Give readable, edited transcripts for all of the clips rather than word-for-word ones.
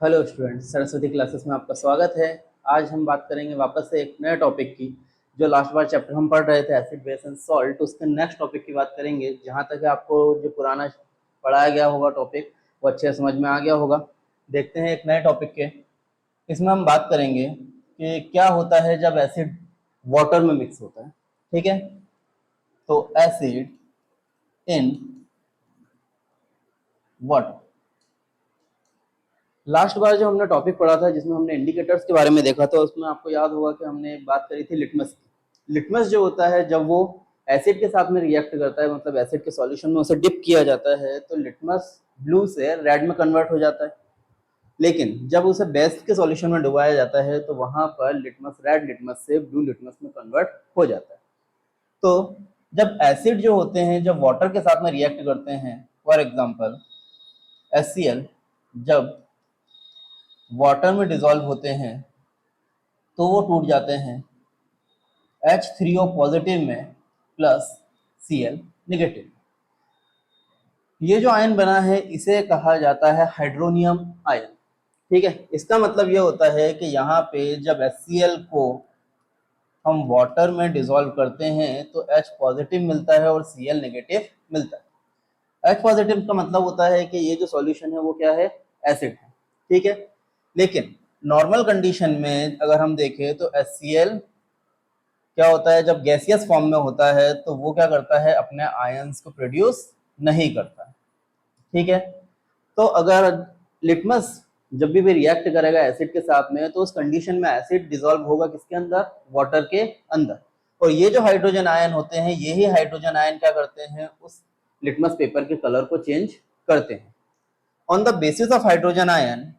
Hello students, Saraswati classes में आपका स्वागत है। आज हम बात करेंगे वापस से एक नए टॉपिक की। जो लास्ट बार चैप्टर हम पढ़ रहे थे एसिड बेस एंड सॉल्ट, उसके नेक्स्ट टॉपिक की बात करेंगे। जहाँ तक है आपको जो पुराना पढ़ाया गया होगा टॉपिक वो अच्छे से समझ में आ गया होगा। देखते हैं एक नए टॉपिक के। इसमें हम बात करेंगे कि क्या होता है जब एसिड वाटर में मिक्स होता है। ठीक है, तो एसिड इन वाटर। लास्ट बार जो हमने टॉपिक पढ़ा था जिसमें हमने इंडिकेटर्स के बारे में देखा था, उसमें आपको याद होगा कि हमने एक बात करी थी लिटमस की। लिटमस जो होता है जब वो एसिड के साथ में रिएक्ट करता है, मतलब एसिड के सॉल्यूशन में उसे डिप किया जाता है, तो लिटमस ब्लू से रेड में कन्वर्ट हो जाता है। लेकिन जब उसे बेस के सॉल्यूशन में डुबाया जाता है तो वहां पर लिटमस रेड लिटमस से ब्लू लिटमस में कन्वर्ट हो जाता है। तो जब एसिड जो होते हैं जब वाटर के साथ में रिएक्ट करते हैं, फॉर एग्जाम्पल HCl जब वाटर में डिसॉल्व होते हैं तो वो टूट जाते हैं H3O पॉजिटिव में प्लस Cl नेगेटिव। ये जो आयन बना है इसे कहा जाता है हाइड्रोनियम आयन। ठीक है, इसका मतलब ये होता है कि यहाँ पे जब HCl को हम वाटर में डिसॉल्व करते हैं तो H पॉजिटिव मिलता है और Cl नेगेटिव मिलता है। H पॉजिटिव का मतलब होता है कि ये जो सॉल्यूशन है वो क्या है, एसिड है। ठीक है, लेकिन नॉर्मल कंडीशन में अगर हम देखें तो HCl क्या होता है जब गैसियस फॉर्म में होता है तो वो क्या करता है, अपने आयंस को प्रोड्यूस नहीं करता। ठीक है, तो अगर लिटमस जब भी रिएक्ट करेगा एसिड के साथ में तो उस कंडीशन में एसिड डिसॉल्व होगा किसके अंदर, वाटर के अंदर। और ये जो हाइड्रोजन आयन होते हैं यही हाइड्रोजन आयन क्या करते हैं, उस लिटमस पेपर के कलर को चेंज करते हैं। On the basis of hydrogen ion,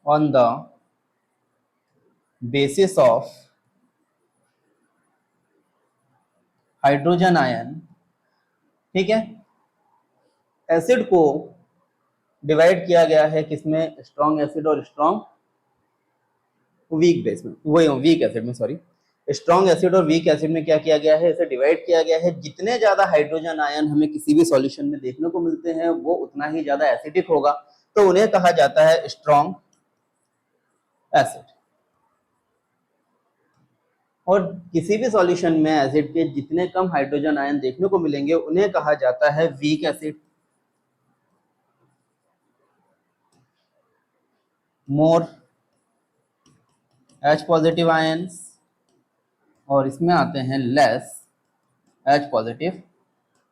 on the basis of hydrogen ion, ठीक है, एसिड को डिवाइड किया गया है किसमें, स्ट्रॉन्ग एसिड और स्ट्रॉन्ग वीक बेस में, वही वीक एसिड में, सॉरी, स्ट्रॉन्ग एसिड और वीक एसिड में क्या किया गया है, इसे डिवाइड किया गया है। जितने ज्यादा हाइड्रोजन आयन हमें किसी भी सॉल्यूशन में देखने को मिलते हैं वो उतना ही ज्यादा एसिडिक होगा, तो उन्हें कहा जाता है स्ट्रॉन्ग एसिड। और किसी भी सॉल्यूशन में एसिड के जितने कम हाइड्रोजन आयन देखने को मिलेंगे उन्हें कहा जाता है वीक एसिड। मोर H पॉजिटिव आयंस और इसमें आते हैं लेस H पॉजिटिव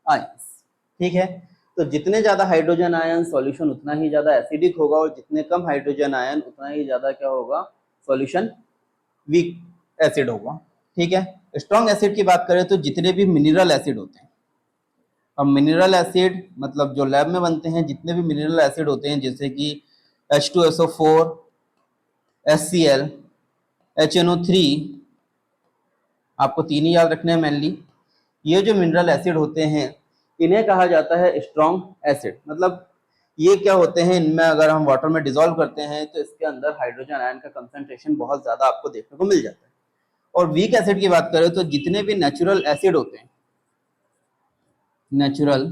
आयंस। ठीक है, तो जितने ज्यादा हाइड्रोजन आयन सॉल्यूशन उतना ही ज्यादा एसिडिक होगा और जितने कम हाइड्रोजन आयन उतना ही ज्यादा क्या होगा, सॉल्यूशन वीक एसिड होगा। ठीक है, स्ट्रॉन्ग एसिड की बात करें तो जितने भी मिनरल एसिड होते हैं, अब मिनरल एसिड मतलब जो लैब में बनते हैं जितने भी मिनरल एसिड होते हैं जैसे कि H2SO4, HCl, HNO3, आपको तीन ही याद रखने हैं मेनली। ये जो मिनरल एसिड होते हैं इन्हें कहा जाता है स्ट्रॉन्ग एसिड। मतलब ये क्या होते हैं, इनमें अगर हम वाटर में डिसॉल्व करते हैं तो इसके अंदर हाइड्रोजन आयन का कंसंट्रेशन बहुत ज्यादा आपको देखने को मिल जाता है। और वीक एसिड की बात करें तो जितने भी नेचुरल एसिड होते हैं, नेचुरल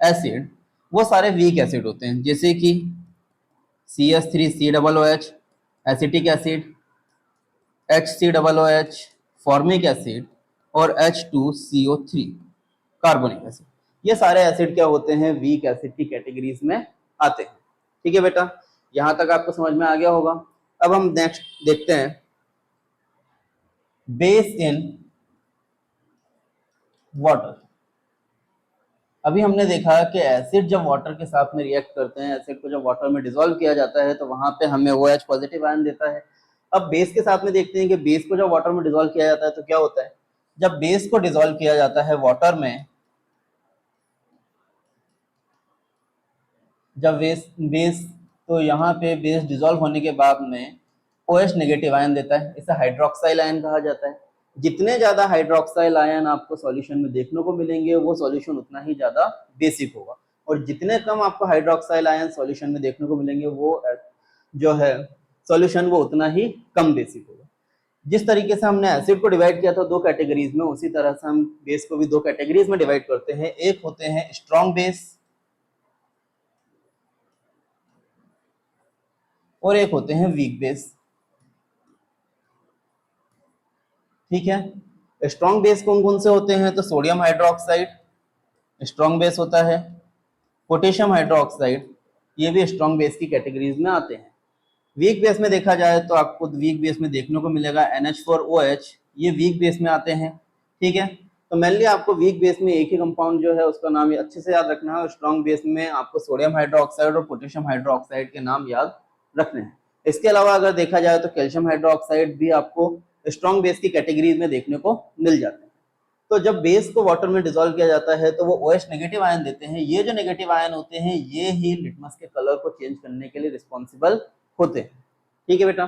एसिड, वो सारे वीक एसिड होते हैं, जैसे कि CH3COOH acetic acid, HCOOH formic acid और H2CO3 कार्बोनिक एसिड। ये सारे एसिड क्या होते हैं, वीक एसिड की कैटेगरीज में आते हैं। ठीक है बेटा, यहां तक आपको समझ में आ गया होगा। अब हम नेक्स्ट देखते हैं बेस इन वाटर। अभी हमने देखा कि एसिड जब वाटर के साथ में रिएक्ट करते हैं, एसिड को जब वाटर में डिसॉल्व किया जाता है तो वहां पे हमें OH पॉजिटिव आयन देता है। अब बेस के साथ में देखते हैं कि बेस को जब वाटर में डिसॉल्व किया जाता है तो क्या होता है, जब बेस को डिसॉल्व किया जाता है वाटर में, जब बेस तो यहाँ पे बेस डिसॉल्व होने के बाद में OH नेगेटिव आयन देता है, इसे हाइड्रोक्साइल आयन कहा जाता है। जितने ज्यादा हाइड्रोक्साइल आयन आपको सॉल्यूशन में देखने को मिलेंगे वो सॉल्यूशन उतना ही ज्यादा बेसिक होगा, और जितने कम आपको हाइड्रोक्साइल आयन सॉल्यूशन में देखने को मिलेंगे वो जो है सॉल्यूशन वो उतना ही कम बेसिक होगा। जिस तरीके से हमने एसिड को डिवाइड किया था दो कैटेगरीज में, उसी तरह से हम बेस को भी दो कैटेगरीज में डिवाइड करते हैं। एक होते हैं स्ट्रॉन्ग बेस और एक होते हैं वीक बेस। ठीक है, स्ट्रॉन्ग बेस कौन कौन से होते हैं? तो सोडियम हाइड्रोक्साइड स्ट्रॉन्ग बेस होता है, पोटेशियम हाइड्रोक्साइड ये भी स्ट्रॉन्ग बेस की कैटेगरीज में आते हैं। वीक बेस में देखा जाए तो आपको वीक बेस में देखने को मिलेगा NH4OH, ये वीक बेस में आते हैं। ठीक है, तो मेनली आपको वीक बेस में एक ही कंपाउंड जो है उसका नाम अच्छे से याद रखना है, और स्ट्रॉन्ग बेस में आपको सोडियम हाइड्रोक्साइड और पोटेशियम हाइड्रोक्साइड के नाम याद रखने हैं। इसके अलावा अगर देखा जाए तो कैल्शियम हाइड्रोक्साइड भी आपको स्ट्रॉन्ग बेस की कैटेगरीज में देखने को मिल जाते हैं। तो जब बेस को वाटर में डिसॉल्व किया जाता है तो वो OH नेगेटिव आयन देते हैं। ये जो नेगेटिव आयन होते हैं ये ही लिटमस के कलर को चेंज करने के लिए रिस्पॉन्सिबल होते हैं। ठीक है बेटा,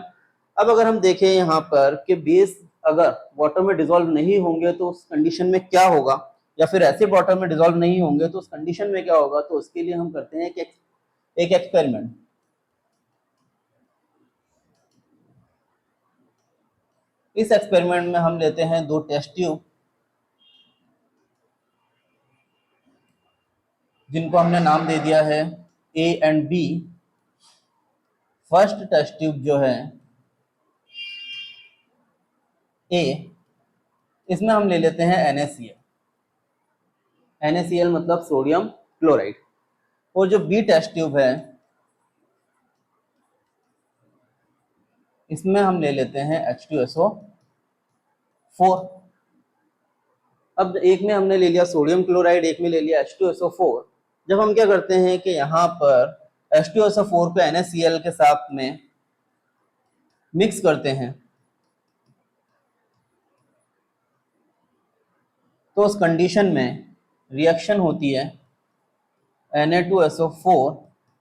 अब अगर हम देखें यहाँ पर कि बेस अगर वाटर में डिसॉल्व नहीं होंगे तो उस कंडीशन में क्या होगा, या फिर एसिड वाटर में डिसॉल्व नहीं होंगे तो उस कंडीशन में क्या होगा, तो उसके लिए हम करते हैं कि एक एक्सपेरिमेंट। इस एक्सपेरिमेंट में हम लेते हैं दो टेस्ट ट्यूब जिनको हमने नाम दे दिया है A and B। First test tube जो है A, इसमें हम ले लेते हैं NaCl। NaCl मतलब सोडियम क्लोराइड। और जो B टेस्ट ट्यूब है इसमें हम ले लेते हैं H2SO4। अब एक में हमने ले लिया सोडियम क्लोराइड, एक में ले लिया H2SO4। जब हम क्या करते हैं कि यहाँ पर H2SO4 को NaCl के साथ में मिक्स करते हैं तो उस कंडीशन में रिएक्शन होती है Na2SO4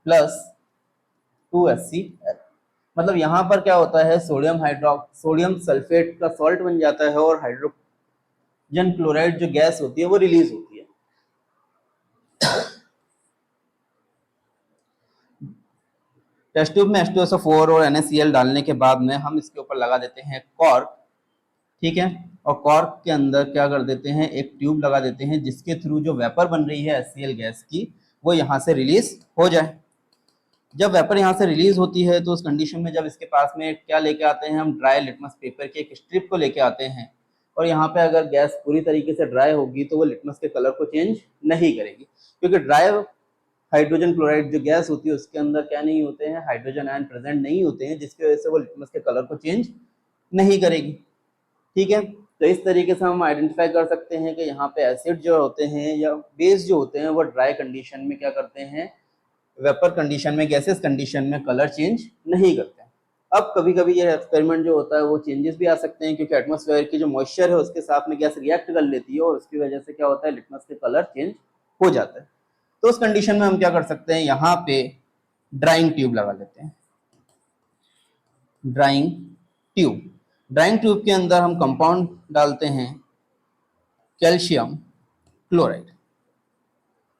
प्लस 2HCl। मतलब यहाँ पर क्या होता है, सोडियम सल्फेट का सॉल्ट बन जाता है और हाइड्रोजन क्लोराइड जो गैस होती है वो रिलीज होती है। टेस्ट ट्यूब में H2SO4 और NaCl डालने के बाद में हम इसके ऊपर लगा देते हैं कॉर्क। ठीक है, और कॉर्क के अंदर क्या कर देते हैं, एक ट्यूब लगा देते हैं जिसके थ्रू जो वेपर बन रही है HCl गैस की वो यहाँ से रिलीज हो जाए। जब वेपर यहाँ से रिलीज होती है तो उस कंडीशन में जब इसके पास में क्या लेके आते हैं, हम ड्राई लिटमस पेपर के एक स्ट्रिप को लेके आते हैं, और यहाँ पे अगर गैस पूरी तरीके से ड्राई होगी तो वो लिटमस के कलर को चेंज नहीं करेगी, क्योंकि ड्राई हाइड्रोजन क्लोराइड जो गैस होती है उसके अंदर क्या नहीं होते हैं, हाइड्रोजन आयन प्रेजेंट नहीं होते हैं, जिसकी वजह से वो लिटमस के कलर को चेंज नहीं करेगी। ठीक है, तो इस तरीके से हम आइडेंटिफाई कर सकते हैं कि यहाँ पे एसिड जो होते हैं या बेस जो होते हैं वो ड्राई कंडीशन में क्या करते हैं, वेपर कंडीशन में, गैसेस कंडीशन में कलर चेंज नहीं करते हैं। अब कभी कभी ये एक्सपेरिमेंट जो होता है वो चेंजेस भी आ सकते हैं, क्योंकि एटमॉस्फेयर की जो मॉइस्चर है उसके साथ में गैस रिएक्ट कर लेती है और उसकी वजह से क्या होता है, लिटमस के कलर चेंज हो जाता है। तो उस कंडीशन में हम क्या कर सकते हैं, यहाँ पे ड्राइंग ट्यूब लगा लेते हैं। ड्राइंग ट्यूब के अंदर हम कंपाउंड डालते हैं कैल्शियम क्लोराइड।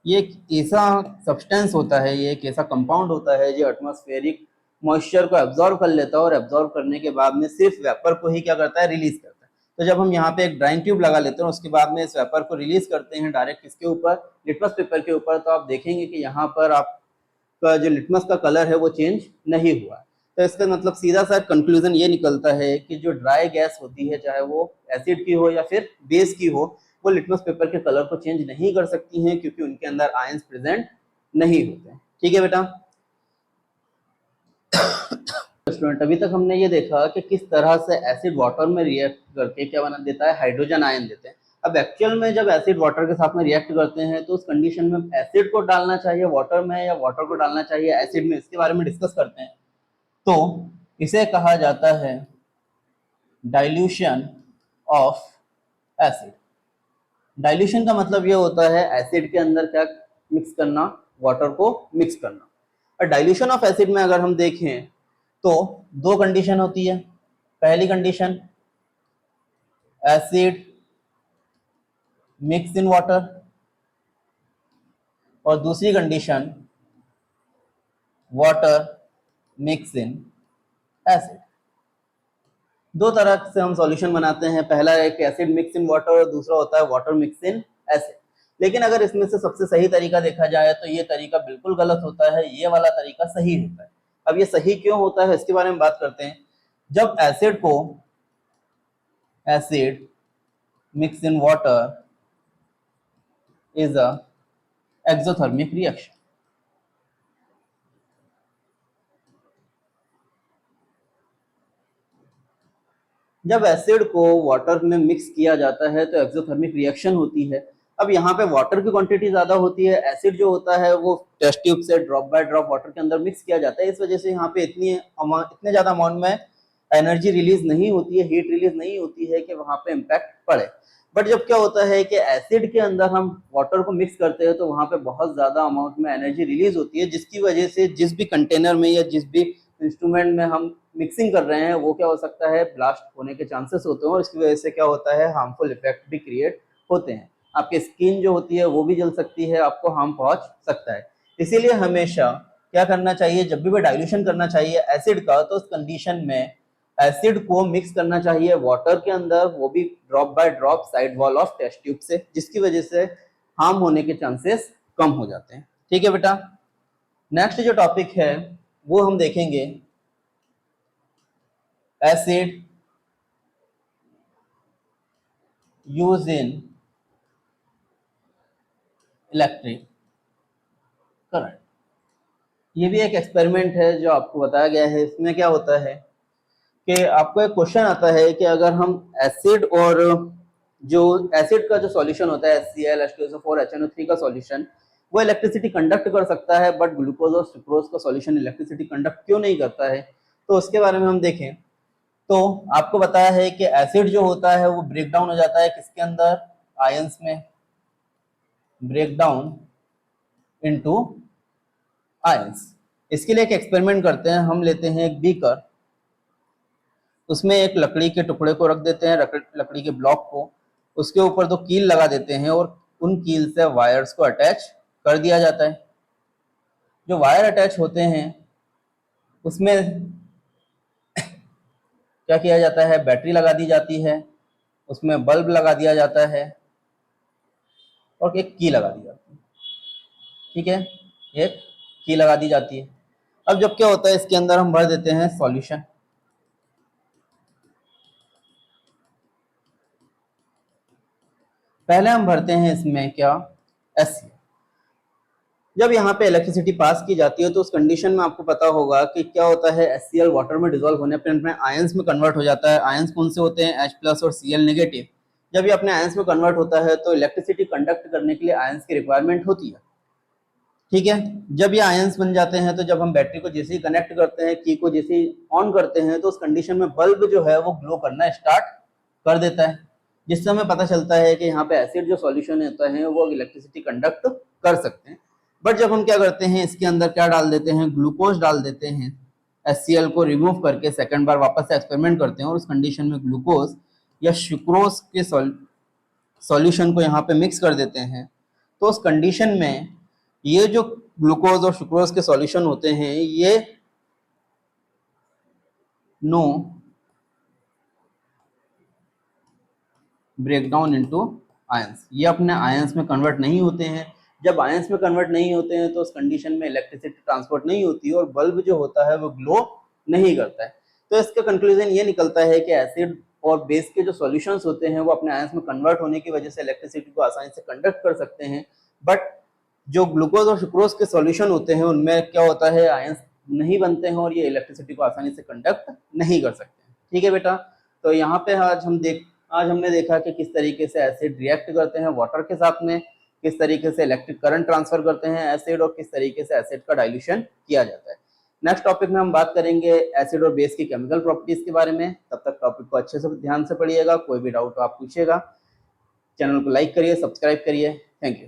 ये एक ऐसा सब्सटेंस होता है, ये एक ऐसा कंपाउंड होता है जो एटमॉस्फेरिक मॉइस्चर को एब्जॉर्ब कर लेता है और एब्जॉर्ब करने के बाद में सिर्फ वेपर को ही क्या करता है, रिलीज करता है। तो जब हम यहाँ पे एक ड्राइंग ट्यूब लगा लेते हैं उसके बाद में इस वेपर को रिलीज करते हैं डायरेक्ट किसके ऊपर, लिटमस पेपर के ऊपर, तो आप देखेंगे कि यहाँ पर आपका जो लिटमस का कलर है वो चेंज नहीं हुआ। तो इसका मतलब सीधा सा कंक्लूजन ये निकलता है कि जो ड्राई गैस होती है, चाहे वो एसिड की हो या फिर बेस की हो, वो लिटमस पेपर के कलर को चेंज नहीं कर सकती हैं, क्योंकि उनके अंदर आयंस प्रेजेंट नहीं होते हैं। ठीक है बेटा, स्टूडेंट अभी तक हमने ये देखा कि किस तरह से एसिड वाटर में रिएक्ट करके क्या बना देता है, हाइड्रोजन आयन देते हैं। अब एक्चुअल में जब एसिड वाटर के साथ में रिएक्ट करते हैं तो उस कंडीशन में एसिड को डालना चाहिए वाटर में या वाटर को डालना चाहिए एसिड में, इसके बारे में डिस्कस करते हैं। तो इसे कहा जाता है डाइल्यूशन ऑफ एसिड। डाइल्यूशन का मतलब ये होता है एसिड के अंदर क्या मिक्स करना, वाटर को मिक्स करना। और डाइल्यूशन ऑफ एसिड में अगर हम देखें तो दो कंडीशन होती है। पहली condition acid mix in water, और दूसरी condition water mix in acid. दो तरह से हम सॉल्यूशन बनाते हैं, पहला एक एसिड मिक्स इन वाटर और दूसरा होता है वाटर मिक्स इन एसिड। लेकिन अगर इसमें से सबसे सही तरीका देखा जाए तो ये तरीका बिल्कुल गलत होता है, ये वाला तरीका सही होता है। अब ये सही क्यों होता है इसके बारे में बात करते हैं। जब acid mix in water is a exothermic reaction. जब एसिड को वाटर में मिक्स किया जाता है तो एक्सोथर्मिक रिएक्शन होती है। अब यहाँ पे वाटर की क्वांटिटी ज्यादा होती है, एसिड जो होता है वो टेस्ट ट्यूब से ड्रॉप बाय ड्रॉप वाटर के अंदर मिक्स किया जाता है, इस वजह से यहाँ पे इतने ज्यादा अमाउंट में एनर्जी रिलीज नहीं होती है, हीट रिलीज नहीं होती है कि वहां पे इम्पैक्ट पड़े। बट जब क्या होता है कि एसिड के अंदर हम वाटर को मिक्स करते हैं तो वहां पे बहुत ज्यादा अमाउंट में एनर्जी रिलीज होती है, जिसकी वजह से जिस भी कंटेनर में या जिस भी इंस्ट्रूमेंट में हम मिक्सिंग कर रहे हैं वो क्या हो सकता है, ब्लास्ट होने के चांसेस होते हैं, और इसकी वजह से क्या होता है, हार्मफुल इफेक्ट भी क्रिएट होते हैं। आपकी स्किन जो होती है वो भी जल सकती है, आपको हार्म पहुंच सकता है। इसीलिए हमेशा क्या करना चाहिए, जब भी डाइल्यूशन करना चाहिए एसिड का, तो उस कंडीशन में एसिड को मिक्स करना चाहिए वाटर के अंदर, वो भी drop by drop side wall of test tube से, जिसकी वजह से हार्म होने के चांसेस कम हो जाते हैं। ठीक है बेटा, नेक्स्ट जो टॉपिक है वो हम देखेंगे acid use in electric current. ये भी एक एक्सपेरिमेंट है जो आपको बताया गया है। इसमें क्या होता है कि आपको एक क्वेश्चन आता है कि अगर हम एसिड और जो एसिड का जो सॉल्यूशन होता है HCl H2SO4 HNO3 का सॉल्यूशन, वो इलेक्ट्रिसिटी कंडक्ट कर सकता है, बट ग्लूकोज और सुक्रोज का सॉल्यूशन इलेक्ट्रिसिटी कंडक्ट क्यों नहीं करता है, तो उसके बारे में हम देखें तो आपको बताया है कि एसिड जो होता है वो ब्रेक डाउन हो जाता है किसके अंदर, आयंस में, ब्रेक डाउन इनटू आयंस। इसके लिए एक एक्सपेरिमेंट करते हैं, हम लेते हैं एक बीकर, उसमें एक लकड़ी के टुकड़े को रख देते हैं, लकड़ी के ब्लॉक को, उसके ऊपर दो कील लगा देते हैं और उन कील से वायर्स को अटैच कर दिया जाता है। जो वायर अटैच होते हैं उसमें क्या किया जाता है, बैटरी लगा दी जाती है, उसमें बल्ब लगा दिया जाता है और एक की लगा दी जाती है। ठीक है, एक की लगा दी जाती है। अब जब क्या होता है, इसके अंदर हम भर देते हैं सॉल्यूशन। पहले हम भरते हैं इसमें क्या, HCl। जब यहाँ पे इलेक्ट्रिसिटी पास की जाती है तो उस कंडीशन में आपको पता होगा कि क्या होता है, HCl वाटर में डिसॉल्व होने पर अपने आयंस में कन्वर्ट हो जाता है। आयंस कौन से होते हैं, H+ और Cl नेगेटिव। जब ये अपने आयंस में कन्वर्ट होता है तो इलेक्ट्रिसिटी कंडक्ट करने के लिए आयंस की रिक्वायरमेंट होती है। ठीक है, जब ये आयंस बन जाते हैं तो जब हम बैटरी को जैसे ही कनेक्ट करते हैं, की को जैसे ही ऑन करते हैं, तो उस कंडीशन में बल्ब जो है वो ग्लो करना स्टार्ट कर देता है, जिससे हमें पता चलता है कि यहाँ पे एसिड जो सॉल्यूशन होता है वो इलेक्ट्रिसिटी कंडक्ट कर सकते हैं। बट जब हम क्या करते हैं, इसके अंदर क्या डाल देते हैं, ग्लूकोज डाल देते हैं, HCl को रिमूव करके सेकंड बार वापस से एक्सपेरिमेंट करते हैं और उस कंडीशन में ग्लूकोज या सुक्रोज के सॉल्यूशन को यहाँ पे मिक्स कर देते हैं। तो उस कंडीशन में ये जो ग्लूकोज और सुक्रोज के सॉल्यूशन होते हैं ये नो ब्रेकडाउन इनटू आयंस, ये अपने आयंस में कन्वर्ट नहीं होते हैं। जब आयंस में कन्वर्ट नहीं होते हैं तो उस कंडीशन में इलेक्ट्रिसिटी ट्रांसपोर्ट नहीं होती और बल्ब जो होता है वो ग्लो नहीं करता है। तो इसका कंक्लूजन ये निकलता है कि एसिड और बेस के जो सॉल्यूशंस होते हैं वो अपने आयंस में कन्वर्ट होने की वजह से इलेक्ट्रिसिटी को आसानी से कंडक्ट कर सकते हैं, बट जो ग्लूकोज और सुक्रोज के सॉल्यूशन होते हैं उनमें क्या होता है, आयंस नहीं बनते हैं और ये इलेक्ट्रिसिटी को आसानी से कंडक्ट नहीं कर सकते। ठीक है बेटा, तो यहाँ पे आज हमने देखा कि किस तरीके से एसिड रिएक्ट करते हैं वाटर के साथ में, किस तरीके से इलेक्ट्रिक करंट ट्रांसफर करते हैं एसिड, और किस तरीके से एसिड का डाइल्यूशन किया जाता है। नेक्स्ट टॉपिक में हम बात करेंगे एसिड और बेस की केमिकल प्रॉपर्टीज के बारे में। तब तक टॉपिक को अच्छे से ध्यान से पढ़िएगा, कोई भी डाउट हो आप पूछिएगा। चैनल को लाइक करिए, सब्सक्राइब करिए। Thank you.